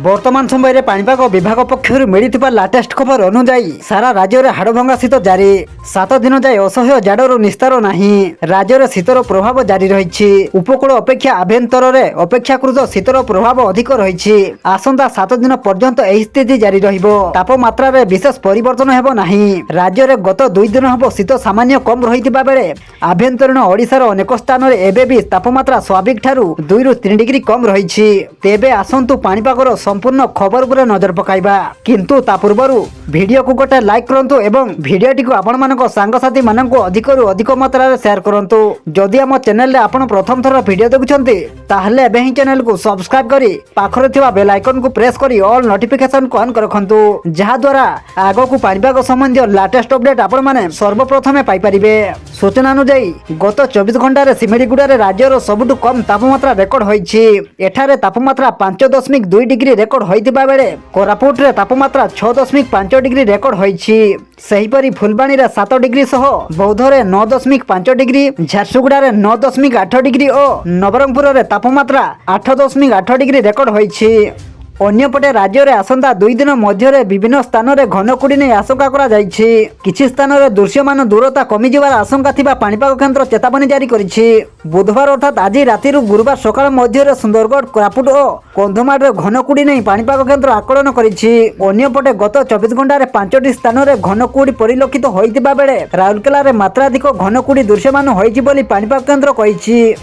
बर्तमान समय में पाणीपाग विभाग पक्षर मिलता लाटेस्ट खबर अनुजाई सारा राज्य में हाड़भंगा शीत जारी 7 दिन जाए असह्य जाड़र निस्तार नहीं। राज्य में शीतर प्रभाव जारी रही। उपकूल अपेक्षा आभ्यंतर अपेक्षाकृत शीतर प्रभाव अधिक रही। आसंता 7 दिन पर्यंत यही स्थिति जारी तापमात्रा रे विशेष परिवर्तन हेबो नहीं। राज्य में गत 2 दिन हम शीत सामान्य कम रही बेले आभ्यंतरीण ओडिशार अनेक स्थान में एबे भी तापमात्रा स्वाभाविक ठारू 2 ରୁ 3 डिग्री कम रही। तेबे आसंतु पाणीपागर संपूर्ण खबर पर नजर पकाइबा किंतु ता पूर्वरु वीडियो को गोटे लाइक करंतु एवं वीडियोटी को आपण मानको सांगसाथी मानको अधिक रु अधिक मात्रा रे शेयर करंतु। जदि हम चैनल रे आपण प्रथम थर वीडियो देखुछंती ताहले एबे ही चैनल को सब्सक्राइब करी पाखरे थिबा बेल आइकन को प्रेस करी ऑल नोटिफिकेशन को ऑन कर रखंतु जहा द्वारा आगो को पाणीपाग संबंधी लेटेस्ट अपडेट आपण माने सर्वप्रथमे पाई परिबे। सूचना अनुसार गत 24 घंटा रे सिमिडीगुडा रे राज्यर सबुठु कम तापमात्रा रेकर्ड होईछि। एठारे तापमात्रा 5.2 डिग्री रेकर्ड होइतिबा बेले कोरापुट रे तापमात्रा 6.5 डिग्री रेकर्ड होईछि। सेहीपरि फुलबाणी रे 7 डिग्री सह बौद्ध रे 9.5 डिग्री, झारसुगुड़ा रे 9.8 डिग्री और नवरंगपुर रे तापमात्रा 8.8 डिग्री रेकर्ड होईछि। अन्यपटे राज्य में आसंता 2 दिन मध्य विभिन्न स्थान में घनकुड़ी नहीं आशंका करा जायछि। किछि स्थान में दृश्यमान दूरता कमिजिबार आशंका थिबा पाणीपाग केन्द्र चेतावनी जारी करिछि। बुधवार अर्थात आज राति गुरुवार सकाळ मध्य सुंदरगढ़, कोरापुट और कंधमाल घनकुड़ी नहीं पाणीपाग केन्द्र आकलन करिछि। अन्यपटे गत 24 घंटा 5टी स्थान में घनकुड़ी परिलक्षित होइतिबा बेले राउरकेला रे मात्राधिक घनकुड़ी दृश्यमान होइछि बोली पाणीपाग केन्द्र कहिछि।